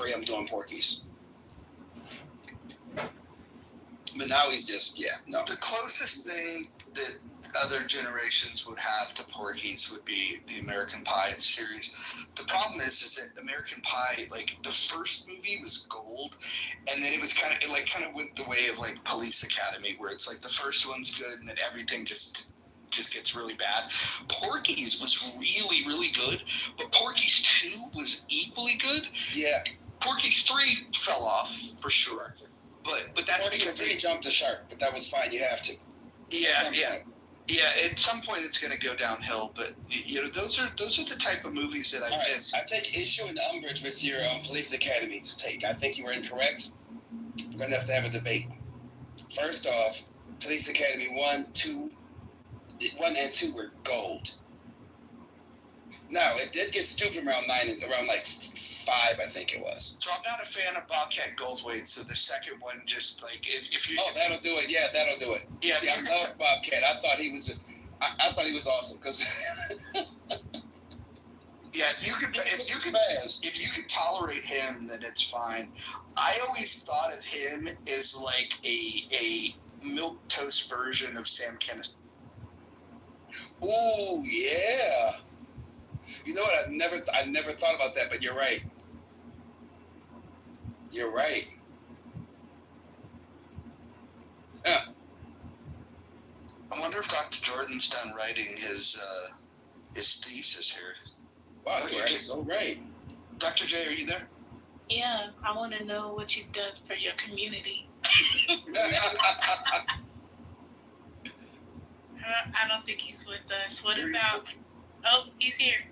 for him doing Porky's. But now he's just, no. The closest thing that other generations would have to Porky's would be the American Pie series. The problem is that American Pie, like, the first movie was gold, and then it was kind of went the way of, like, Police Academy, where it's like the first one's good, and then everything just gets really bad. Porky's was really, really good, but Porky's 2 was equally good. Yeah. Porky's 3 fell off, for sure. But that's because they jumped the shark, but that was fine. You have to. Yeah, at some point it's going to go downhill, but those are the type of movies that I miss. I take issue and umbrage with your Police Academy take. I think you were incorrect. We're going to have a debate. First off, Police Academy 1 and 2 were gold. Now, it did get stupid around 5, I think it was. So I'm not a fan of Bobcat Goldthwait, so the second one just, like, if you... that'll do it. Yeah, that'll do it. Yeah, see, I love Bobcat. I thought he was just... I thought he was awesome, because... Yeah, if you could tolerate him, then it's fine. I always thought of him as, like, a milquetoast version of Sam Kinison. Ooh, yeah. You know what? I never thought about that, but you're right. You're right. Huh. I wonder if Dr. Jordan's done writing his thesis here. Wow, you're so right. Dr. J, are you there? Yeah, I want to know what you've done for your community. I don't think he's with us. What about... Oh, he's here.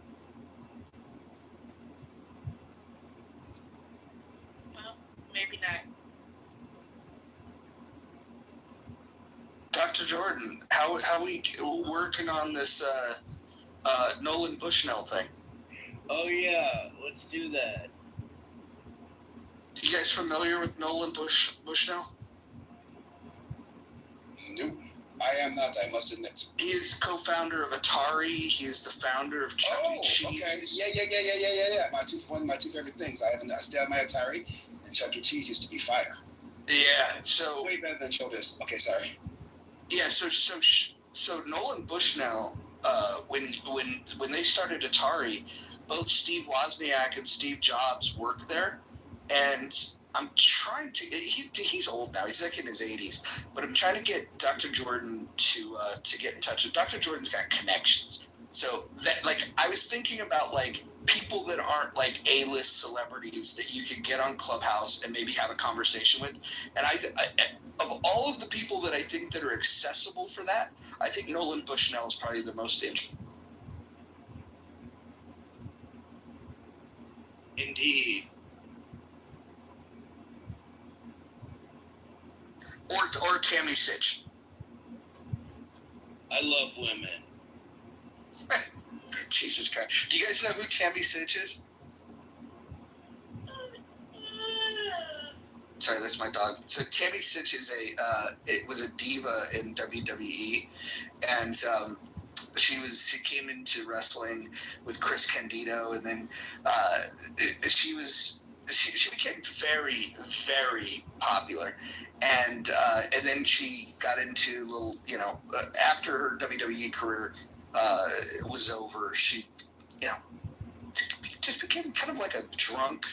Well, maybe not. Dr. Jordan, how we working on this Nolan Bushnell thing? Oh yeah, let's do that. You guys familiar with Nolan Bushnell? Nope. I am not, I must admit. He is co-founder of Atari. He is the founder of Chuck E. Cheese. Okay. Yeah. One of my two favorite things. I still have my Atari, and Chuck E. Cheese used to be fire. Yeah, so... Way better than showbiz. Okay, sorry. Yeah, so Nolan Bushnell, when they started Atari, both Steve Wozniak and Steve Jobs worked there, and I'm trying to... He's old now. He's like in his 80s. But I'm trying to get Dr. Jordan to get in touch with... Dr. Jordan's got connections. So, that, like, I was thinking about, like, people that aren't, like, A-list celebrities that you could get on Clubhouse and maybe have a conversation with. And I of all of the people that I think that are accessible for that, I think Nolan Bushnell is probably the most interesting. Indeed. Or Tammy Sitch. I love women. Jesus Christ. Do you guys know who Tammy Sitch is? Sorry, that's my dog. So Tammy Sitch was a diva in WWE, and she came into wrestling with Chris Candido, and then she became very, very popular, and then she got into little, after her WWE career was over, she, just became kind of like a drunk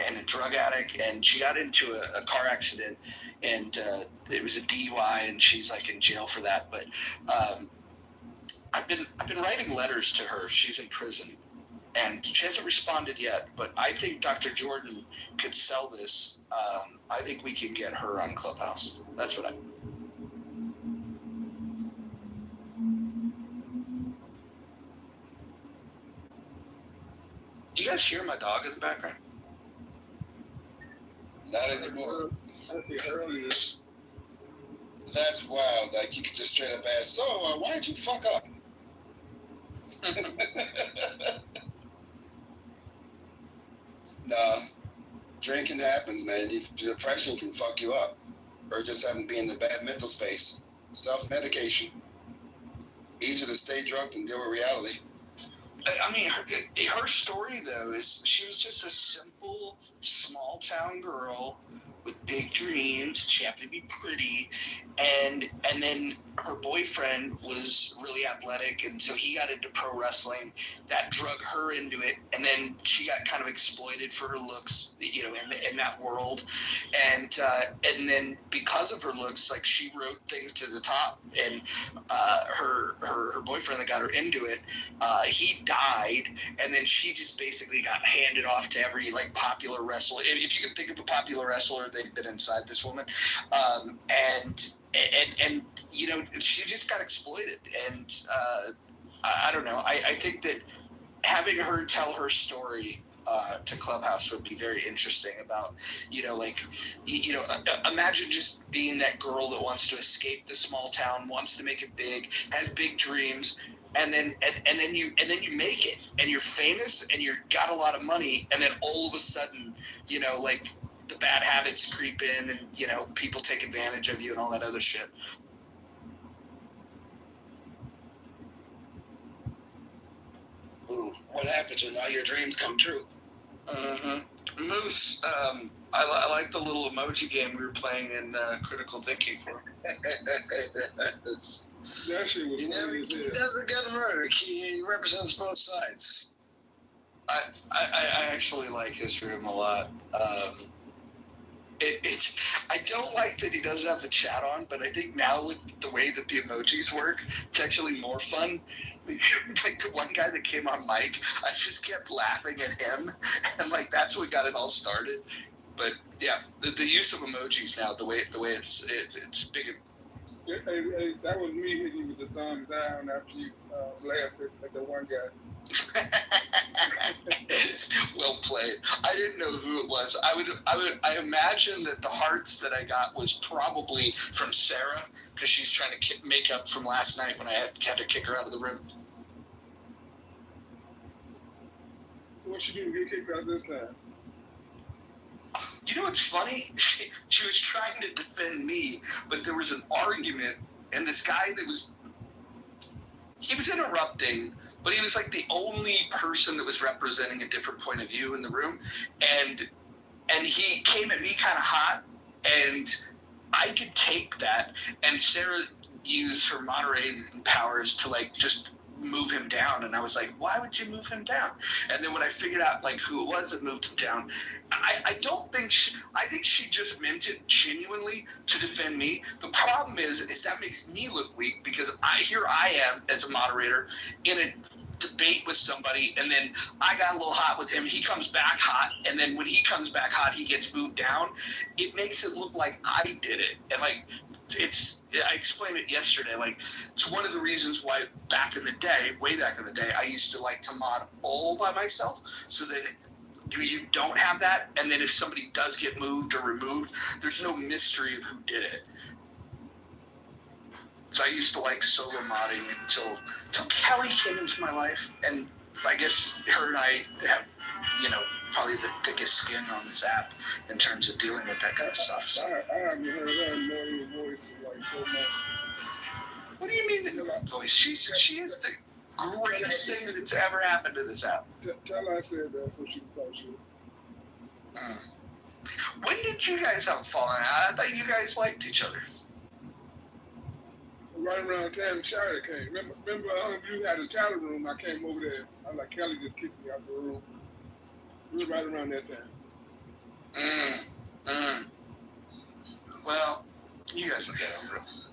and a drug addict, and she got into a car accident, and it was a DUI, and she's like in jail for that. But I've been writing letters to her. She's in prison, and she hasn't responded yet. But I think Dr. Jordan could sell this. I think we could get her on Clubhouse. That's what I. Do you guys hear my dog in the background? Not anymore. That's wild. Like, you could just straight up ask, so, why'd you fuck up? Nah, drinking happens, man. Depression can fuck you up. Or just having to be in the bad mental space. Self-medication. Easier to stay drunk than deal with reality. I mean, her story, though, is she was just a simple, small town girl with big dreams. She happened to be pretty, and then her boyfriend was really athletic, and so he got into pro wrestling. That drug her into it, and then she got kind of exploited for her looks, you know, in that world, and then because of her looks, like she wrote things to the top, and her boyfriend that got her into it, he died, and then she just basically got handed off to every like popular wrestler. If you could think of a popular wrestler, they've been inside this woman, and you know, she just got exploited, and I don't know. I think that having her tell her story to Clubhouse would be very interesting about, you know, like, you know, imagine just being that girl that wants to escape the small town, wants to make it big, has big dreams, and then you make it, and you're famous, and you got a lot of money, and then all of a sudden, you know, like the bad habits creep in, and you know, people take advantage of you and all that other shit. Ooh, what happens when all your dreams come true? Moose, I like the little emoji game we were playing in Critical Thinking for. That shit was funny as hell. He doesn't get murdered. He represents both sides. I actually like his room a lot. I don't like that he doesn't have the chat on, but I think now with the way that the emojis work, it's actually more fun. Like the one guy that came on mic, I just kept laughing at him, and like that's what got it all started. But yeah, the use of emojis now, the way it's big. Hey, that was me hitting you with the thumbs down after you laughed at the one guy. Well played. I didn't know who it was. I imagine that the hearts that I got was probably from Sarah, because she's trying to make up from last night when I had to kick her out of the room. What she do to get kicked out this time? You know what's funny? She was trying to defend me, but there was an argument, and this guy he was interrupting, but he was like the only person that was representing a different point of view in the room, and he came at me kind of hot, and I could take that, and Sarah used her moderating powers to like just move him down, and I was like, why would you move him down? And then when I figured out like who it was that moved him down, I think she just meant it genuinely to defend me. The problem is that makes me look weak, because here I am as a moderator in a debate with somebody, and then I got a little hot with him, he comes back hot, and then when he comes back hot, he gets moved down. It makes it look like I did it, and like I explained it yesterday, like it's one of the reasons why way back in the day, I used to like to mod all by myself, so that you don't have that, and then if somebody does get moved or removed, there's no mystery of who did it. So I used to like solo modding until Kelly came into my life, and I guess her and I have, you know, probably the thickest skin on this app in terms of dealing with that kind of stuff. So. I haven't heard her know your voice in like so much. What do you mean in her voice? She is the greatest thing that's ever happened to this app. Tell her I said that so she can talk shit. When did you guys have a falling out? I thought you guys liked each other. Right around the time Shia came. Remember you had a talent room, I came over there. I was like, Kelly just kicked me out the room. It was right around that time. Well, you guys will get over it.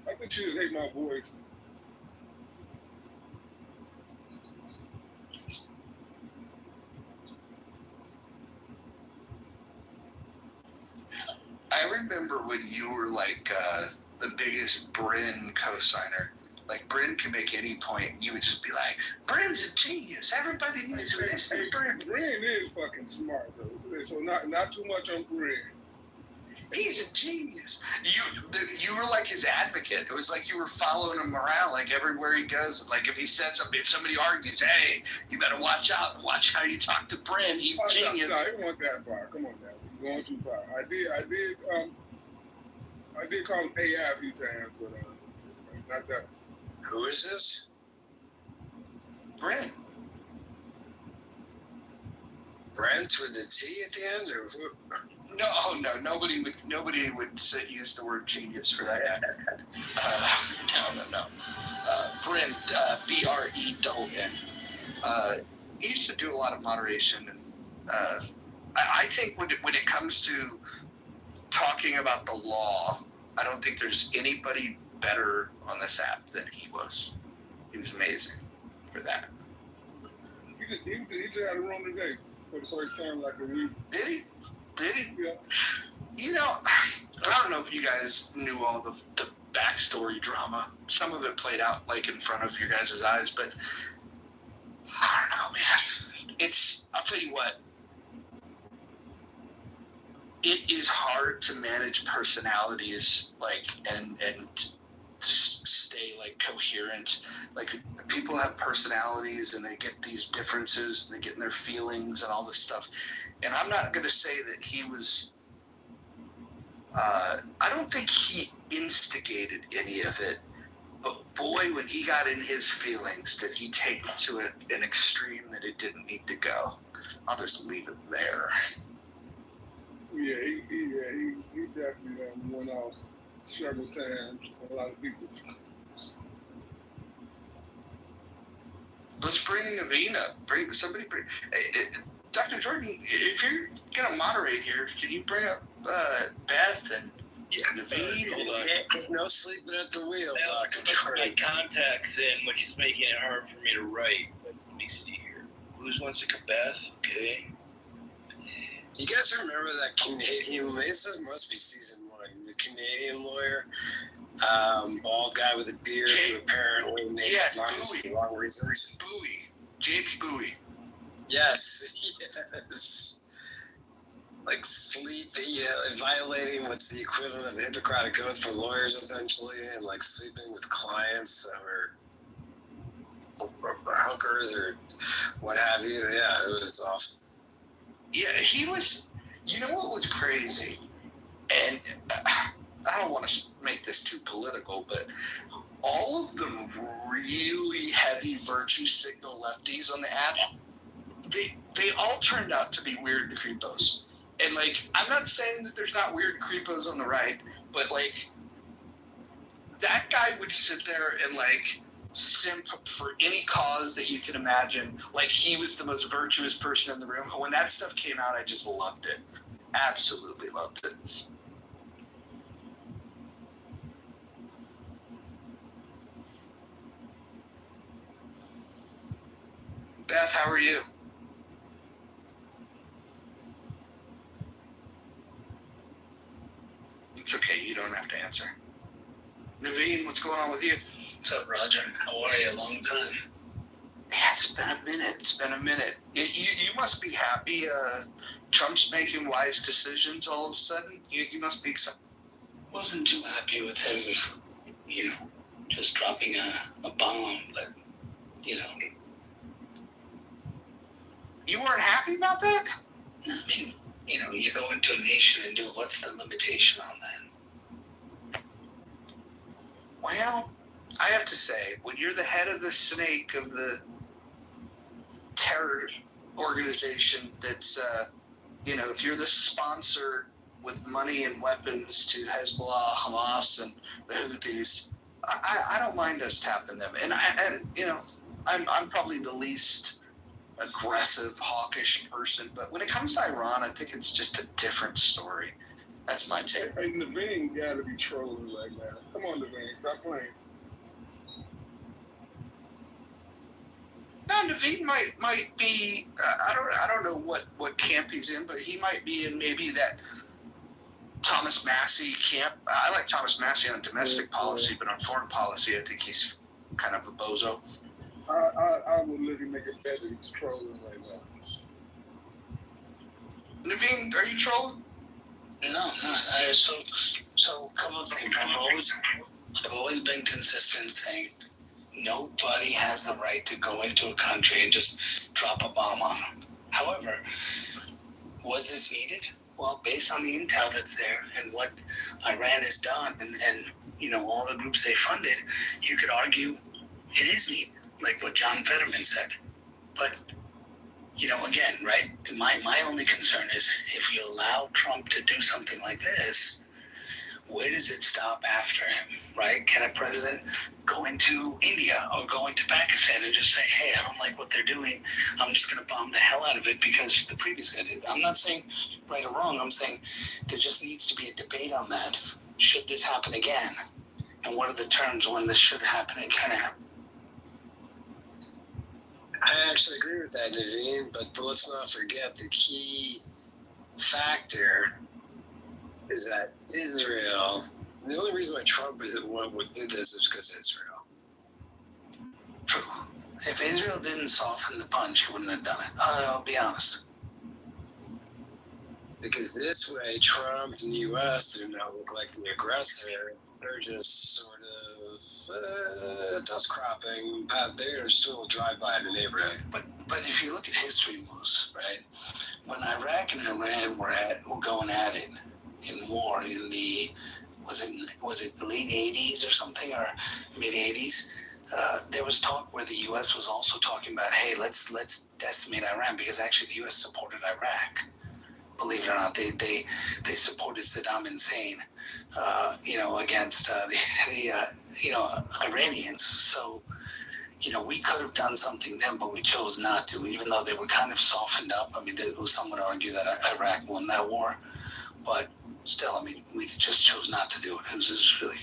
I think she just hate my voice. I remember when you were like the biggest Bryn co-signer. Like Bryn can make any point. You would just be like, "Bryn's a genius. Everybody needs to listen to Bryn." Bryn is fucking smart though. So not too much on Bryn. He's a genius. You were like his advocate. It was like you were following him around, like everywhere he goes. Like if he said something, if somebody argues, hey, you better watch out. Watch how you talk to Bryn. He's a genius. No, it wasn't that far. Come on now, you're going too far. I did call him AI a few times, but not that. Who is this? Bryn. Brent with a T at the end, or No, nobody would use the word genius for that guy. No. Brent, BRENN. He used to do a lot of moderation, and I think when it comes to talking about the law, I don't think there's anybody better on this app than he was. He was amazing for that. He just had a room today for the first time like a week. Did he? Yeah. You know, I don't know if you guys knew all the backstory drama. Some of it played out like in front of your guys' eyes, but I don't know, man. I'll tell you what, it is hard to manage personalities, and stay coherent. People have personalities and they get these differences and they get in their feelings and all this stuff. And I'm not going to say that he was, I don't think he instigated any of it, but boy, when he got in his feelings, did he take it to an extreme that it didn't need to go. I'll just leave it there. Yeah, he definitely went off several times for a lot of people. Let's bring Naveen up. Dr. Jordan, if you're going to moderate here, can you bring up Beth and Naveen? Hold on. No sleeping at the wheel, Dr. My Jordan. contact's in, which is making it hard for me to write. But let me see here. Who's wants to come, Beth? Okay. Do you guys remember that Canadian? This must be season 1. The Canadian lawyer, bald guy with a beard, who apparently made lines for the wrong reasons. James Bowie. Yes. Sleep, violating what's the equivalent of the Hippocratic Oath for lawyers, essentially, and sleeping with clients or hookers or what have you. Yeah, it was awful. Yeah, he was. You know what was crazy? And I don't want to make this too political, but all of the really heavy virtue signal lefties on the app, they all turned out to be weird creepos. And I'm not saying that there's not weird creepos on the right, but that guy would sit there and simp for any cause that you can imagine. He was the most virtuous person in the room. And when that stuff came out, I just loved it. Absolutely loved it. Beth, how are you? It's okay, you don't have to answer. Naveen, what's going on with you? What's up, Roger? How are you? Long time. Yeah, it's been a minute. You must be happy. Trump's making wise decisions all of a sudden. You must be excited. Wasn't too happy with him, just dropping a bomb, but, You weren't happy about that? I mean, you go into a nation and do what's the limitation on that? Well, I have to say, when you're the head of the snake of the terror organization that's, if you're the sponsor with money and weapons to Hezbollah, Hamas, and the Houthis, I don't mind us tapping them. And I'm probably the least aggressive, hawkish person, but when it comes to Iran, I think it's just a different story. That's my take. Hey, Naveen got to be trolling right now. Come on, Naveen, stop playing. No, Naveen might be. I don't know what camp he's in, but he might be in maybe that Thomas Massey camp. I like Thomas Massey on domestic policy, but on foreign policy, I think he's kind of a bozo. I will literally make a bet that he's trolling right now. Naveen, are you trolling? No, so couple of things. I've always been consistent saying nobody has the right to go into a country and just drop a bomb on them. However, was this needed? Well, based on the intel that's there and what Iran has done and all the groups they funded, you could argue it is needed, like what John Fetterman said. But again, right? My only concern is if you allow Trump to do something like this, where does it stop after him, right? Can a president go into India or go into Pakistan and just say, hey, I don't like what they're doing. I'm just going to bomb the hell out of it because the previous guy did. I'm not saying right or wrong. I'm saying there just needs to be a debate on that. Should this happen again? And what are the terms when this should happen and can happen? I actually agree with that, Naveen, but let's not forget the key factor is that Israel, the only reason why Trump is the one who did this is because of Israel. True. If Israel didn't soften the punch, he wouldn't have done it. I'll be honest. Because this way, Trump and the U.S. do not look like the aggressor. They're just sort of dust cropping. They're still a drive-by in the neighborhood. But if you look at history, Moose, right? When Iraq and Iran were going at it in war in the was it the late 80s or something, or mid 80s, there was talk where the U.S. was also talking about, hey, let's decimate Iran, because actually the U.S. supported Iraq. Believe it or not, they supported Saddam Hussein, against the Iranians. So, we could have done something then, but we chose not to, even though they were kind of softened up. I mean, some would argue that Iraq won that war, but still, I mean, we just chose not to do it. It was just really,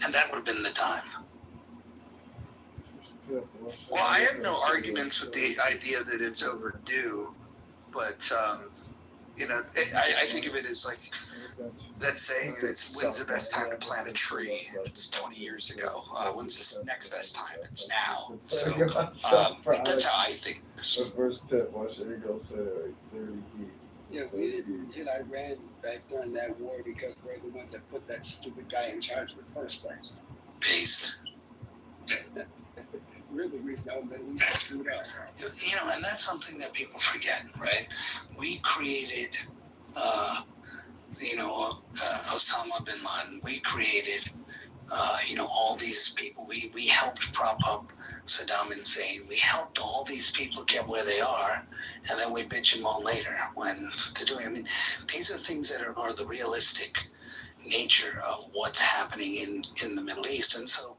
and that would have been the time. Well, I have no arguments with the idea that it's overdue, but I think of it as like that saying, it's when's the best time to plant a tree? It's 20 years ago. When's the next best time? It's now. So that's how I think. The first pit, watch it go say like 30 heat. Yeah, we didn't hit Iran back during that war because we're the ones that put that stupid guy in charge in the first place. Based. We're the reason our Middle East is screwed up. And that's something that people forget, right? We created, Osama bin Laden. We created, all these people. We helped prop up Saddam Hussein. We helped all these people get where they are, and then we bitch them all later when they're doing. I mean, these are things that are the realistic nature of what's happening in the Middle East. And so,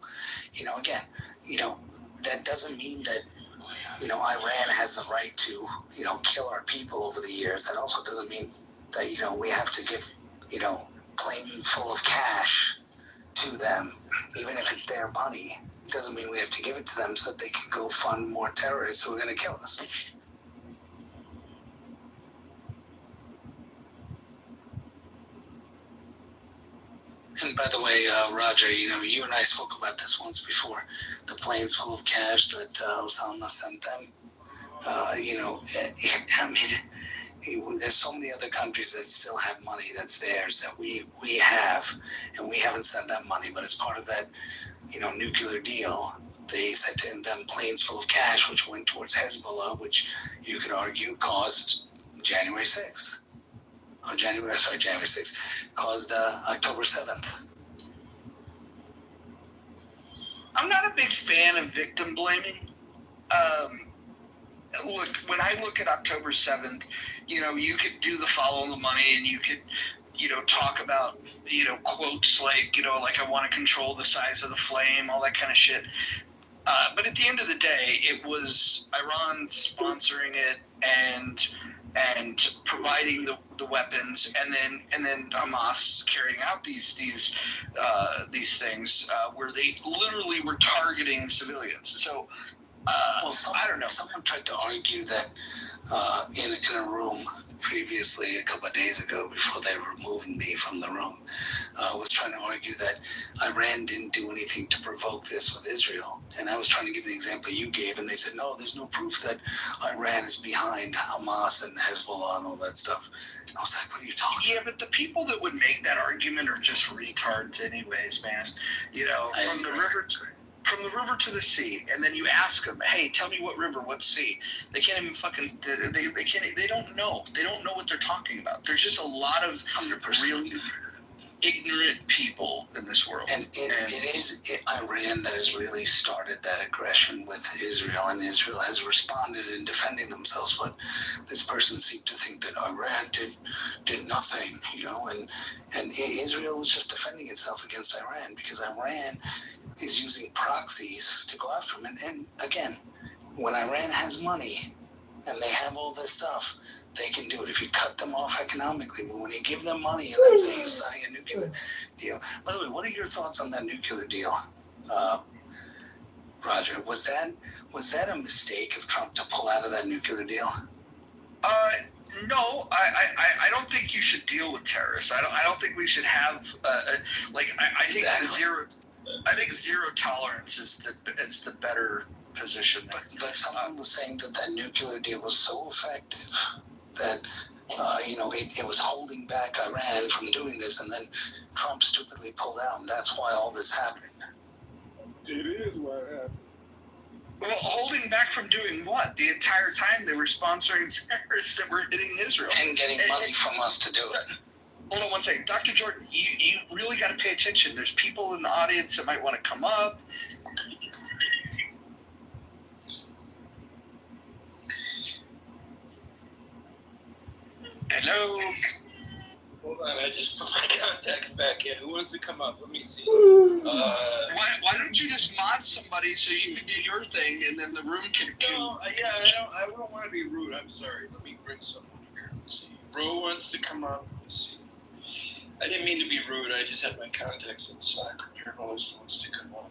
again, that doesn't mean that, Iran has the right to, kill our people over the years. That also doesn't mean that, we have to give, plane full of cash to them, even if it's their money. It doesn't mean we have to give it to them so that they can go fund more terrorists who are going to kill us. And by the way, Roger, you and I spoke about this once before. The planes full of cash that Osama sent them. There's so many other countries that still have money that's theirs that we have, and we haven't sent them money. But as part of that, nuclear deal, they sent them planes full of cash, which went towards Hezbollah, which you could argue caused January 6th. January 6th, caused October 7th. I'm not a big fan of victim blaming. Look, when I look at October 7th, you could do the follow the money, and you could, talk about, quotes like, like I want to control the size of the flame, all that kind of shit. But at the end of the day, it was Iran sponsoring it and providing the weapons, and then Hamas carrying out these things where they literally were targeting civilians. So, I don't know. Someone tried to argue that in a room previously, a couple of days ago, before they removed me from the room, was trying to argue that Iran didn't do anything to provoke this with Israel. And I was trying to give the example you gave, and they said, no, there's no proof that Iran is behind Hamas and Hezbollah and all that stuff. And I was like, what are you talking about? Yeah, but the people that would make that argument are just retards anyways, man. From the river to the sea, and then you ask them, hey, tell me what river, what sea. They can't even fucking, they don't know. They don't know what they're talking about. There's just a lot of 100%. real, ignorant people in this world. And it is Iran that has really started that aggression with Israel, and Israel has responded in defending themselves. But this person seemed to think that Iran did nothing, and Israel was just defending itself against Iran because Iran is using proxies to go after them. And again, when Iran has money and they have all this stuff, they can do it if you cut them off economically. But when you give them money and then say you're signing a nuclear deal. By the way, what are your thoughts on that nuclear deal, Roger? Was that a mistake of Trump to pull out of that nuclear deal? No, I don't think you should deal with terrorists. I don't think we should have I think I think zero tolerance is the better position. But someone was saying that nuclear deal was so effective that it was holding back Iran from doing this, and then Trump stupidly pulled out, and that's why all this happened. It is why it happened. Well, holding back from doing what? The entire time they were sponsoring terrorists that were hitting Israel. And getting money from us to do it. Hold on one second. Dr. Jordan, you really got to pay attention. There's people in the audience that might want to come up. Hello? Hold on, I just put my contacts back in. Who wants to come up? Let me see. Why don't you just mod somebody so you can do your thing and then the room can... No, I don't want to be rude. I'm sorry. Let me bring someone here. Let's see. Bro wants to come up. Let's see. I didn't mean to be rude. I just had my contacts in Slack. Journalist wants to come up.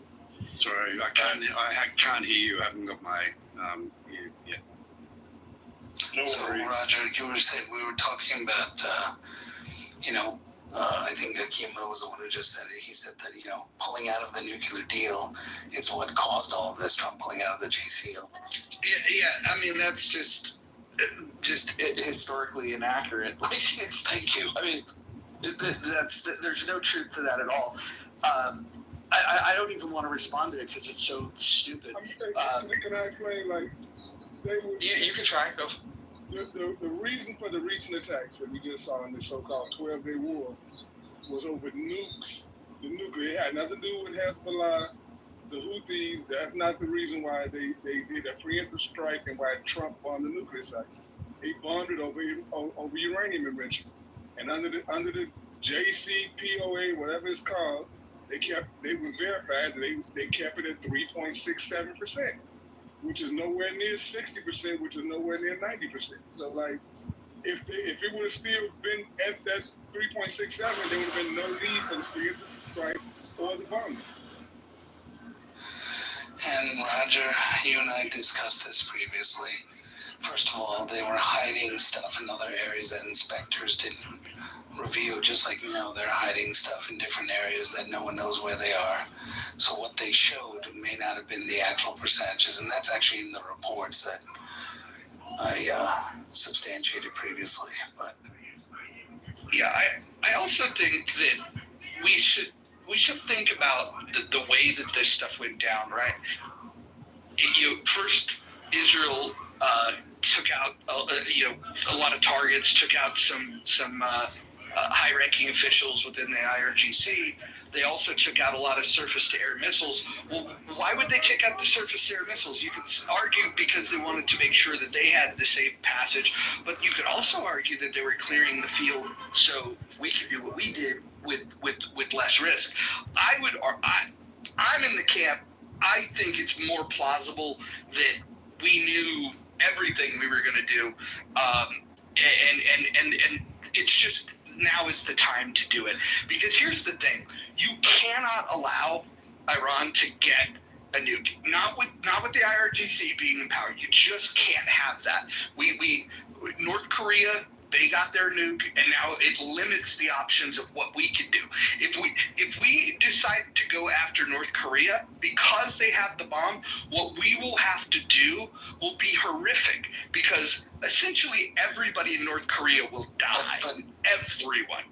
Sorry, I can't hear you. I haven't got my yeah. No So, worries. Roger, you were saying we were talking about, I think Akima was the one who just said it. He said that, pulling out of the nuclear deal is what caused all of this, Trump pulling out of the JCO. Yeah, I mean, that's just historically inaccurate. Thank you. I mean, there's no truth to that at all. I don't even want to respond to it because it's so stupid. Can I explain? You can try. Go. The reason for the recent attacks that we just saw in the so-called 12-day war was over nukes. The nuclear, it had nothing to do with Hezbollah, the Houthis. That's not the reason why they did a preemptive strike and why Trump bombed the nuclear sites. They bombed it over uranium enrichment. And under the JCPOA, whatever it's called, they was verified that they kept it at 3.67%. which is nowhere near 60%, which is nowhere near 90%. So, if it would have still been at that 3.67, there would have been no need for the preemptive strike or the bombing. And Roger, you and I discussed this previously. First of all, they were hiding stuff in other areas that inspectors didn't review, just like now they're hiding stuff in different areas that no one knows where they are. So what they showed may not have been the actual percentages, and that's actually in the reports that I substantiated previously. But yeah, I also think that we should think about the way that this stuff went down, right? First, Israel took out a lot of targets, took out some high-ranking officials within the IRGC. They also took out a lot of surface-to-air missiles. Well, why would they take out the surface-to-air missiles? You could argue because they wanted to make sure that they had the safe passage, but you could also argue that they were clearing the field so we could do what we did with less risk. I'm in the camp. I think it's more plausible that we knew everything we were going to do, and it's just now is the time to do it. Because here's the thing: you cannot allow Iran to get a nuke. Not with the IRGC being in power. You just can't have that. We North Korea, they got their nuke, and now it limits the options of what we can do. If we decide to go after North Korea because they have the bomb, what we will have to do will be horrific, because essentially everybody in North Korea will die. Everyone.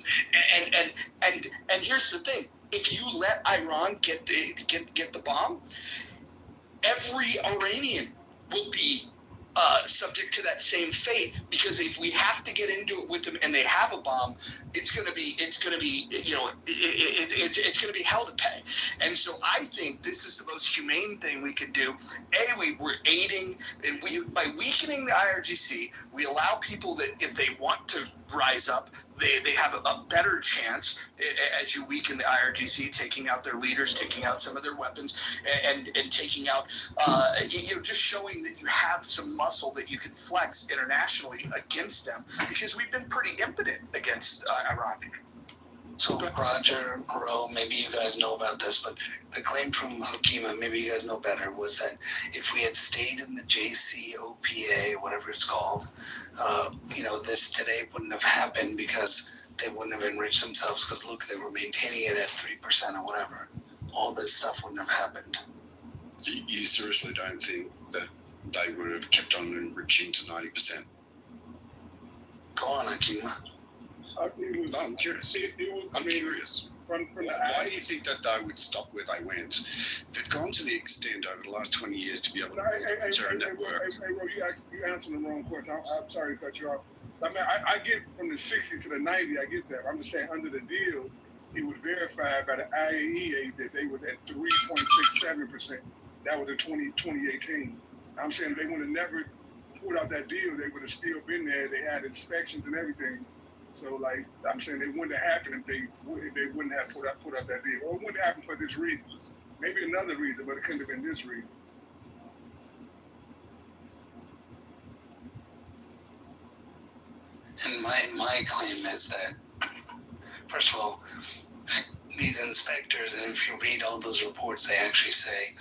And here's the thing: if you let Iran get the bomb, every Iranian will be subject to that same fate, because if we have to get into it with them and they have a bomb, it's going to be it's going to be hell to pay. And so I think this is the most humane thing we could do. We're aiding, and by weakening the IRGC, we allow people that if they want to rise up, they have a better chance as you weaken the IRGC, taking out their leaders, taking out some of their weapons, and taking out, just showing that you have some muscle that you can flex internationally against them, because we've been pretty impotent against Iran. So Roger, Ro, maybe you guys know about this, but the claim from Hakima, maybe you guys know better, was that if we had stayed in the JCPOA, whatever it's called, this today wouldn't have happened, because they wouldn't have enriched themselves, because look, they were maintaining it at 3% or whatever. All this stuff wouldn't have happened. You seriously don't think that they would have kept on enriching to 90%? Go on, Hakima. I'm curious. I'm curious. Why do you think that they would stop where they went? They've gone to the extent over the last 20 years to be able to turn that work. Hey, Ro, you answered the wrong question. I'm sorry to cut you off. I mean, I get from the 60 to the 90, I get that. I'm just saying, under the deal, it was verified by the IAEA that they was at 3.67%. That was in 2018. I'm saying if they would have never pulled out that deal, they would have still been there. They had inspections and everything. So, like, I'm saying it wouldn't have happened if they wouldn't have put out that deal. Or it wouldn't happen for this reason. Maybe another reason, but it couldn't have been this reason. And my claim is that, first of all, these inspectors, and if you read all those reports, they actually say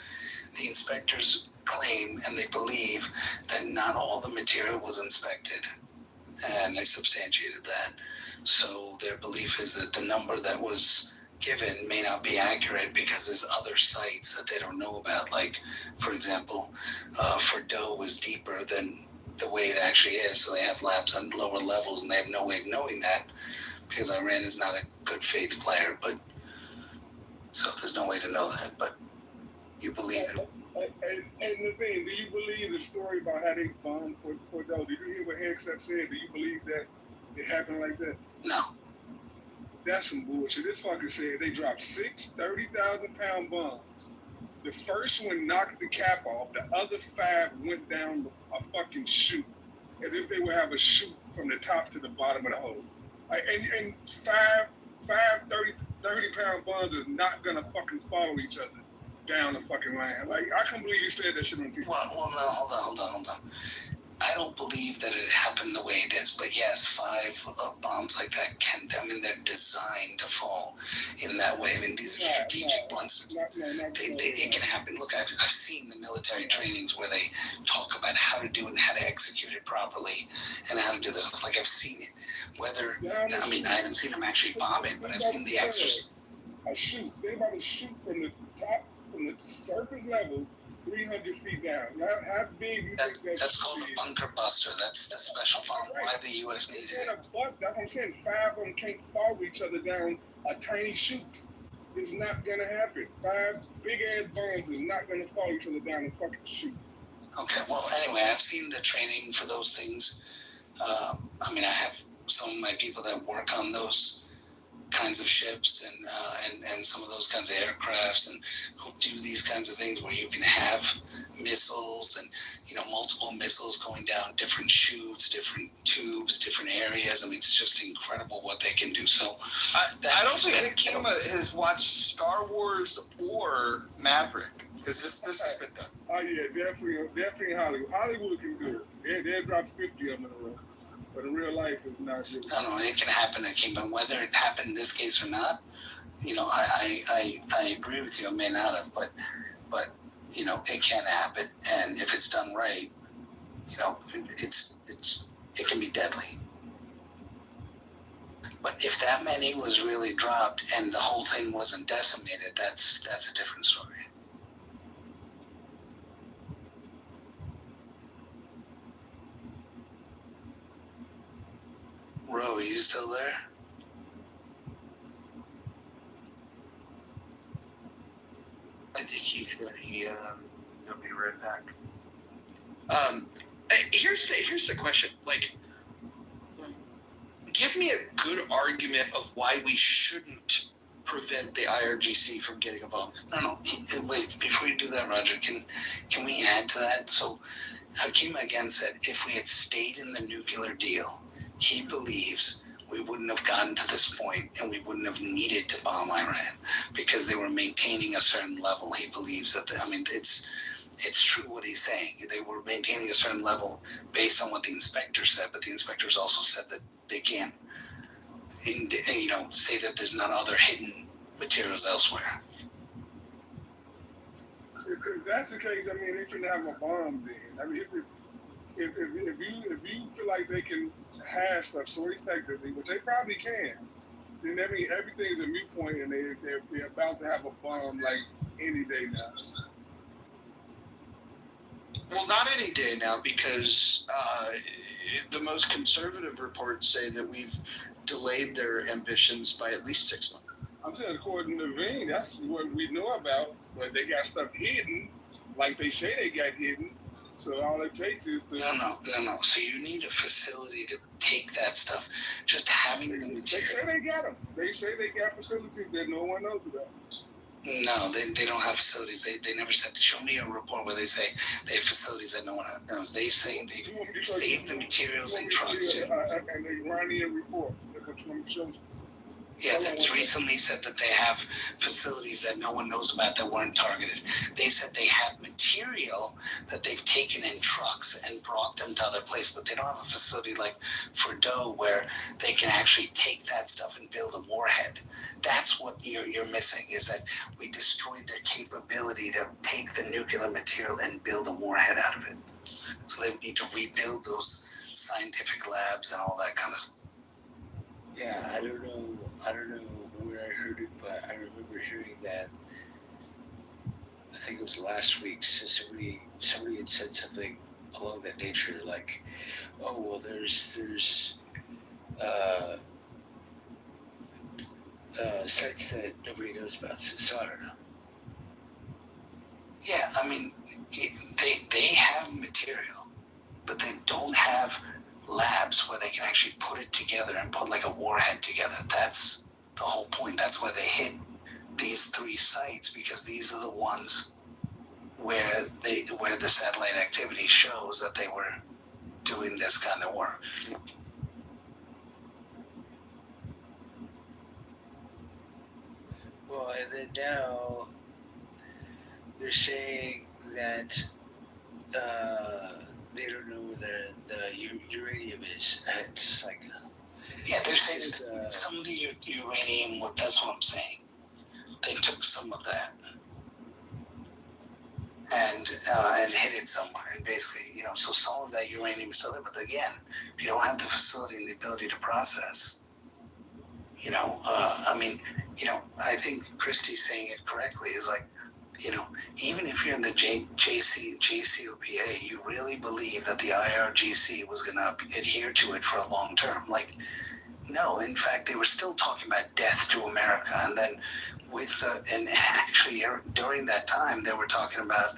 the inspectors claim and they believe that not all the material was inspected, and they substantiated that. So their belief is that the number that was given may not be accurate, because there's other sites that they don't know about. Like, for example, Fordow was deeper than the way it actually is, so they have labs on lower levels, and they have no way of knowing that, because Iran is not a good faith player. But so there's no way to know that, but you believe it. And Naveen, do you believe the story about how they bombed Fordow? Did you hear what Hegseth said? Do you believe that it happened like that? No. That's some bullshit. This fucker said they dropped 6 30,000-pound bombs. The first one knocked the cap off. The other 5 went down a fucking chute, as if they would have a chute from the top to the bottom of the hole. And 5 30-pound bombs is not gonna fucking follow each other down the fucking line. Like, I can't believe you said that shit on TV. Well, no, hold on. I don't believe that it happened the way it is, but yes, 5 bombs like that they're designed to fall in that way. I mean, these are strategic ones. It can happen. Look, I've seen the military trainings where they talk about how to do it and how to execute it properly and how to do this. Like, I've seen it. I haven't seen them actually bomb it, but I've seen the exercise. A shoot. They about to shoot from the top, from the surface level, 300 feet down. How big do you think that's called a bunker buster. That's the special bomb. Why the U.S. needs it. That's what I'm saying. 5 of them can't follow each other down a tiny chute. It's not going to happen. 5 big-ass bombs is not going to follow each other down a fucking chute. Okay, well, anyway, I've seen the training for those things. I have some of my people that work on those kinds of ships and some of those kinds of aircrafts, and who do these kinds of things where you can have missiles and multiple missiles going down different chutes, different tubes, different areas. I mean, it's just incredible what they can do. So I don't think Hakima has watched Star Wars or Maverick, because this has been done. Oh yeah, definitely Hollywood. Hollywood can do it. They dropped 50 of them in a row. But in real life, it's not good. No, it can happen, Akeem, but whether it happened in this case or not, I agree with you. It may not have, but it can happen, and if it's done right, it can be deadly. But if that many was really dropped and the whole thing wasn't decimated, that's a different story. Ro, are you still there? I think he's going to be right back. here's the question. Like, give me a good argument of why we shouldn't prevent the IRGC from getting a bomb. No. Wait, before you do that, Roger, can we add to that? So Hakeem again said if we had stayed in the nuclear deal, he believes we wouldn't have gotten to this point and we wouldn't have needed to bomb Iran because they were maintaining a certain level. He believes that, it's true what he's saying. They were maintaining a certain level based on what the inspector said, but the inspectors also said that they can't, say that there's not other hidden materials elsewhere. If that's the case, I mean, they shouldn't have a bomb then. I mean, if you feel like they can hash stuff so effectively, which they probably can, then that means everything's a moot point and they're about to have a bomb like any day now. Well, not any day now, because the most conservative reports say that we've delayed their ambitions by at least 6 months. I'm saying, according to Vane, that's what we know about, but they got stuff hidden, like they say they got hidden. So all it takes is to... No. So you need a facility to take that stuff. Just having the material. They say they got them. They say they got facilities that no one knows about. No, they don't have facilities. They never said. Show me a report where they say they have facilities that no one knows. They say they saved the materials in trucks. An Iranian report. That's what you want me to show me. Yeah, that's recently said that they have facilities that no one knows about that weren't targeted. They said they have material that they've taken in trucks and brought them to other places, but they don't have a facility like Fordo where they can actually take that stuff and build a warhead. That's what you're missing, is that we destroyed their capability to take the nuclear material and build a warhead out of it. So they need to rebuild those scientific labs and all that kind of stuff. Yeah, I don't know where I heard it, but I remember hearing that. I think it was last week. So somebody had said something along that nature, like, "Oh, well, there's sites that nobody knows about." So I don't know. Yeah, I mean, they have material, but they don't have labs where they can actually put it together and put like a warhead together. That's the whole point. That's why they hit these 3 sites, because these are the ones where the satellite activity shows that they were doing this kind of work. Well, and then now they're saying that they don't know where the uranium is. It's just like... Yeah, they're saying that some of the uranium, that's what I'm saying. They took some of that and hid it somewhere. And basically, so some of that uranium is still there. But again, if you don't have the facility and the ability to process, I think Christie's saying it correctly, is like, even if you're in the JCPOA, you really believe that the IRGC was going to adhere to it for a long term. Like, no, in fact, they were still talking about death to America. And then and actually during that time, they were talking about,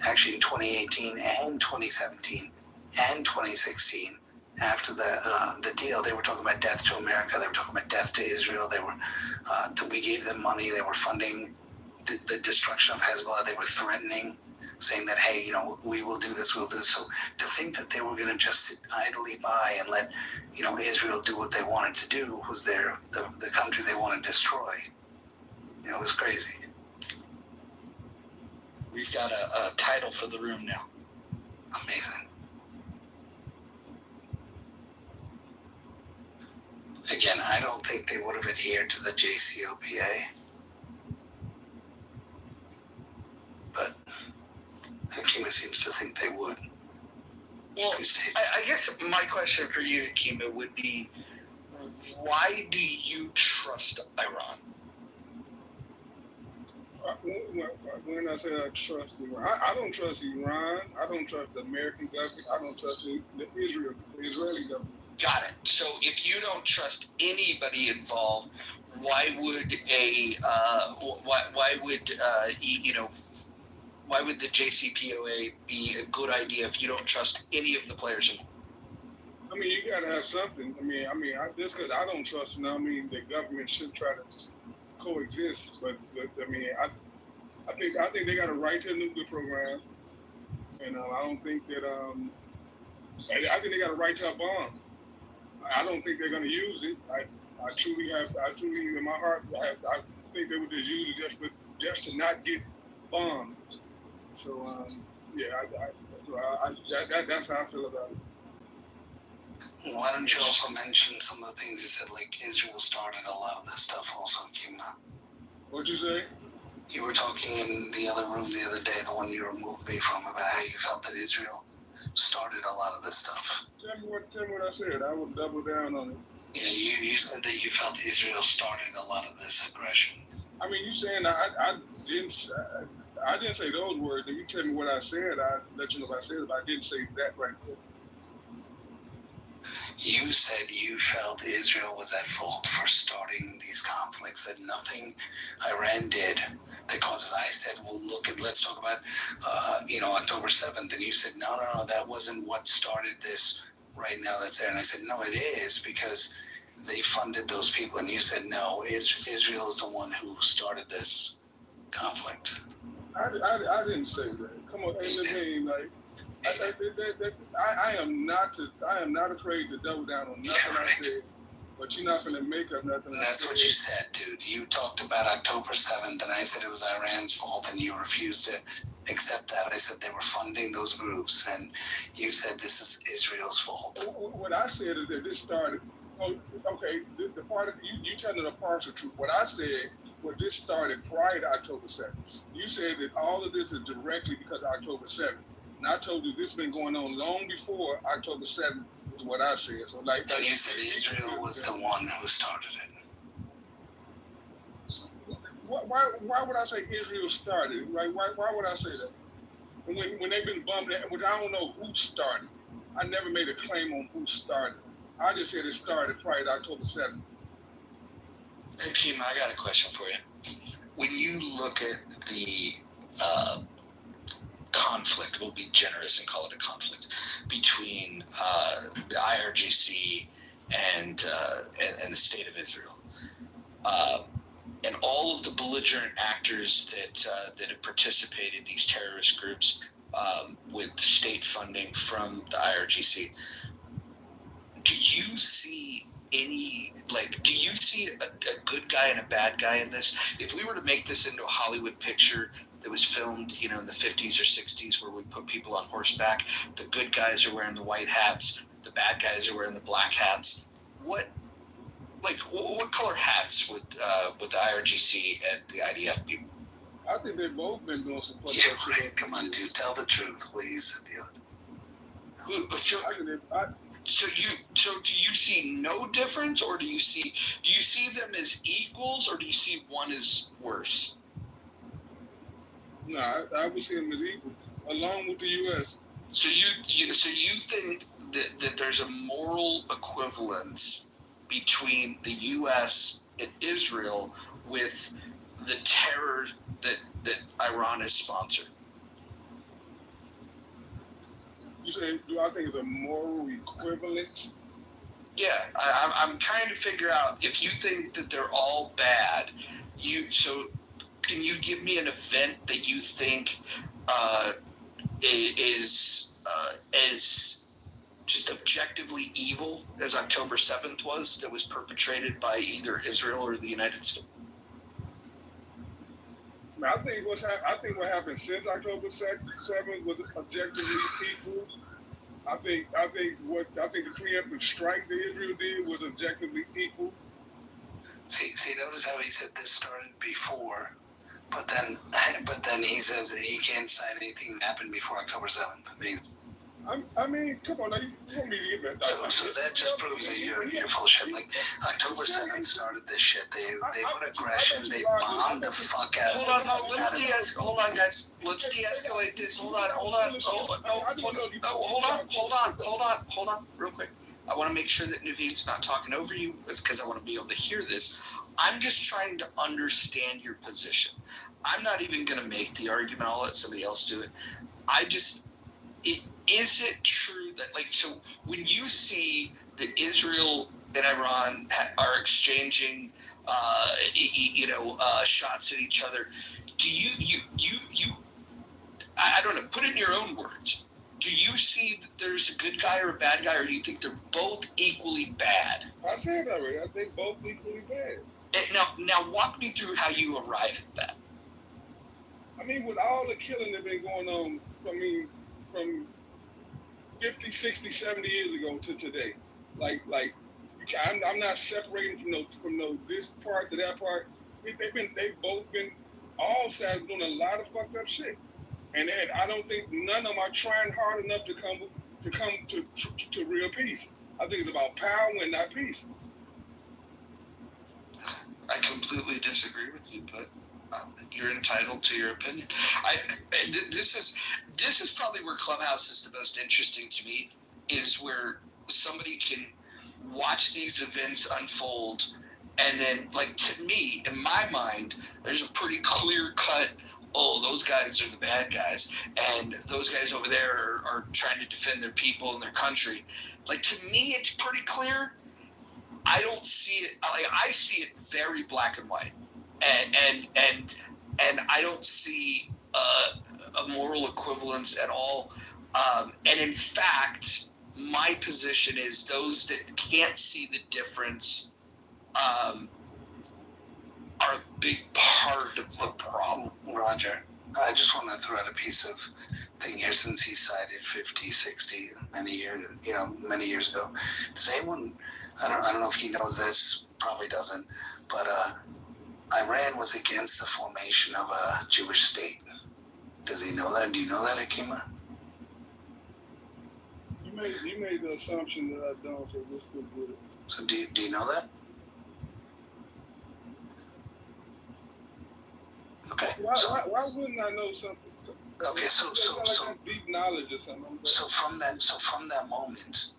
actually in 2018 and 2017 and 2016, after the deal, they were talking about death to America. They were talking about death to Israel. They were, we gave them money. They were funding the destruction of Hezbollah. They were threatening, saying that, hey, we will do this, we'll do this. So to think that they were going to just sit idly by and let, Israel do what they wanted to do, was the country they want to destroy, it was crazy. We've got a title for the room now. Amazing. Again, I don't think they would have adhered to the JCPOA. But Hakima seems to think they would. Well, I guess my question for you, Hakima, would be, why do you trust Iran? When I say I trust Iran, I don't trust Iran. I don't trust the American government. I don't trust the Israeli government. Got it. So if you don't trust anybody involved, why would why would the JCPOA be a good idea if you don't trust any of the players? I mean, you gotta have something. Just because I don't trust them, I mean, the government should try to coexist. But I mean, I think they got a right to a nuclear program, and I don't think that I think they got a right to a bomb. I don't think they're gonna use it. I truly in my heart, I think they would just use it just to not get bombed. So that's how I feel about it. Why don't you also mention some of the things you said, like Israel started a lot of this stuff also, Kima? What'd you say? You were talking in the other room the other day, the one you removed me from, about how you felt that Israel started a lot of this stuff. Tell me what I said. I will double down on it. Yeah, you said that you felt Israel started a lot of this aggression. I mean, you saying I didn't say those words. If you tell me what I said, I'll let you know what I said, but I didn't say that right there. You said you felt Israel was at fault for starting these conflicts, that nothing Iran did that causes. I said, well, let's talk about, October 7th. And you said, no, that wasn't what started this right now that's there. And I said, no, it is, because they funded those people. And you said, no, Israel is the one who started this conflict. I didn't say that. Come on, I am not afraid to double down on nothing I said, but you're not going to make up nothing. That's what you said, dude. You talked about October 7th, and I said it was Iran's fault, and you refused to accept that. I said they were funding those groups, and you said this is Israel's fault. What I said is that this started. Okay, the part of you telling the partial truth. What I said was this started prior to October 7th. You said that all of this is directly because of October 7th. And I told you this has been going on long before October 7th is what I said. So and you said Israel was the one who started it. Why would I say Israel started it? Right? Why would I say that? When they've been bombed, which I don't know who started. I never made a claim on who started. I just said it started prior to October 7th. Hey, Kima, I got a question for you. When you look at the conflict, we'll be generous and call it a conflict, between the IRGC and the state of Israel, and all of the belligerent actors that have participated, these terrorist groups, with state funding from the IRGC, do you see a good guy and a bad guy in this? If we were to make this into a Hollywood picture that was filmed, in the 50s or 60s, where we put people on horseback, the good guys are wearing the white hats, the bad guys are wearing the black hats. What color hats would the IRGC and the IDF be? I think they've both been doing some fucked Yeah, up shit. right. Come on, dude. Tell the truth, please. So do you see no difference, or do you see them as equals, or do you see one as worse? No, I would see them as equal, along with the U.S. So you think that there's a moral equivalence between the U.S. and Israel with the terror that Iran has sponsored? You say, do I think it's a moral equivalence? Yeah, I'm trying to figure out if you think that they're all bad. Can you give me an event that you think is as just objectively evil as October 7th was, that was perpetrated by either Israel or the United States? I think what happened since October 7th was objectively equal. I think the preemptive strike that Israel did was objectively equal. See, notice how he said this started before, but then he says that he can't cite anything that happened before October 7th. I mean, come on, now, you want me to give that? So that just proves that you're full of shit. Like, October 7th started this shit. They put aggression. They bombed the fuck out of it. Hold on, hold on, guys. Let's de-escalate this. Hold on, real quick. I want to make sure that Naveen's not talking over you, because I want to be able to hear this. I'm just trying to understand your position. I'm not even going to make the argument. I'll let somebody else do it. Is it true that, like, so when you see that Israel and Iran are exchanging, shots at each other, do you I don't know, put it in your own words. Do you see that there's a good guy or a bad guy, or do you think they're both equally bad? I said already. I think both equally bad. And now walk me through how you arrive at that. I mean, with all the killing that's been going on, from 50, 60, 70 years ago to today, I'm not separating from this part to that part. They've both been, all sides doing a lot of fucked up shit, and I don't think none of them are trying hard enough to come to real peace. I think it's about power and not peace. I completely disagree with you, but you're entitled to your opinion. This is probably where Clubhouse is the most interesting to me, is where somebody can watch these events unfold, and then, like, to me, in my mind, there's a pretty clear cut, oh, those guys are the bad guys, and those guys over there are trying to defend their people and their country. Like, to me, it's pretty clear. I don't see it, I see it very black and white, and I don't see a moral equivalence at all. And in fact, my position is those that can't see the difference are a big part of the problem. Roger, I just want to throw out a piece of thing here, since he cited 50, 60, many years ago. Does anyone, I don't know if he knows this, probably doesn't, but Iran was against the formation of a Jewish state. Does he know that? Do you know that, Akima? You made the assumption that I don't, so we're still good. So do you know that? Okay. Why wouldn't I know something? Okay, so deep knowledge or something. So from that moment,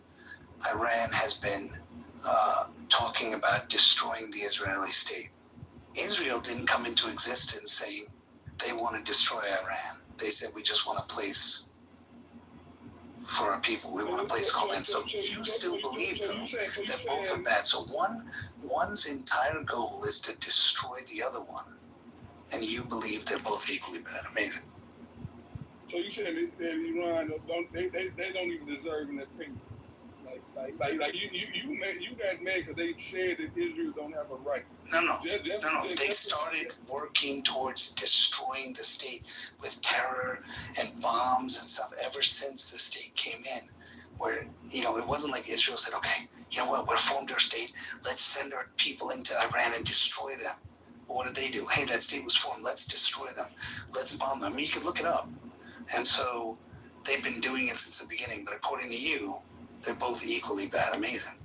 Iran has been talking about destroying the Israeli state. Israel didn't come into existence saying they want to destroy Iran. They said, we just want a place for our people. We want a place called land. So you still believe, though, that both are bad. So one's entire goal is to destroy the other one. And you believe they're both equally bad. Amazing. So you saying that Iran they don't even deserve an opinion. Like you got mad because they said that Israel don't have a right. No. They started working towards destroying the state with terror and bombs and stuff ever since the state came in. Where, it wasn't like Israel said, okay, you know what, we're formed our state, let's send our people into Iran and destroy them. Well, what did they do? Hey, that state was formed, let's destroy them. Let's bomb them. I mean, you could look it up. And so they've been doing it since the beginning, but according to you, they're both equally bad. Amazing.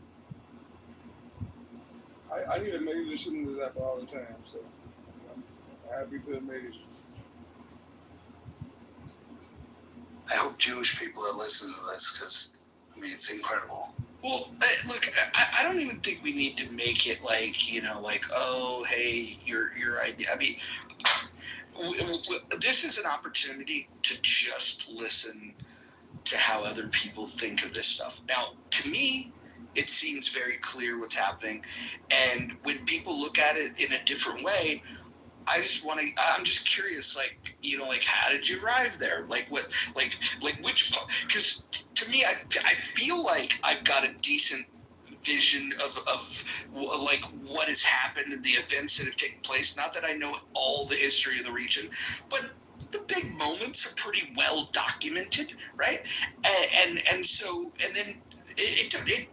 I hear maybe listening to that all the time, so I'm happy to admit it. I hope Jewish people are listening to this, because, it's incredible. Well, look, I don't even think we need to make it like, oh, hey, your idea. This is an opportunity to just listen to how other people think of this stuff. Now, to me, it seems very clear what's happening. And when people look at it in a different way, I'm just curious, how did you arrive there? Which, because to me, I feel like I've got a decent vision of what has happened and the events that have taken place. Not that I know all the history of the region, but the big moments are pretty well documented, right? And then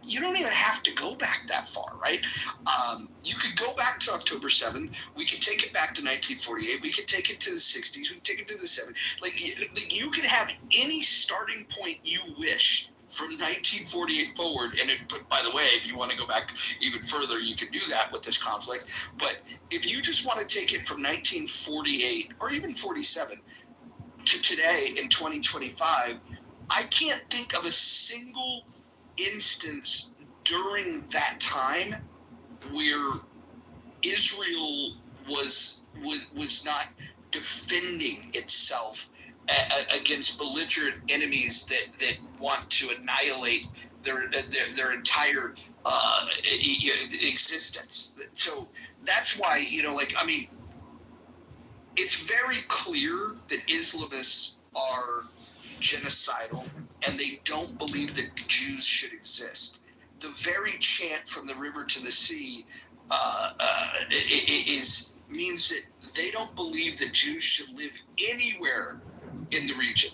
you don't even have to go back that far, right? You could go back to October 7th. We could take it back to 1948. We could take it to the 60s. We could take it to the 70s. You could have any starting point you wish from 1948 forward. But by the way, if you want to go back even further, you could do that with this conflict. But if you just want to take it from 1948 or even 47 to today in 2025, I can't think of a single instance during that time where Israel was not defending itself against belligerent enemies that want to annihilate their entire existence. So that's why, it's very clear that Islamists are genocidal and they don't believe that Jews should exist. The very chant from the river to the sea means that they don't believe that Jews should live anywhere in the region.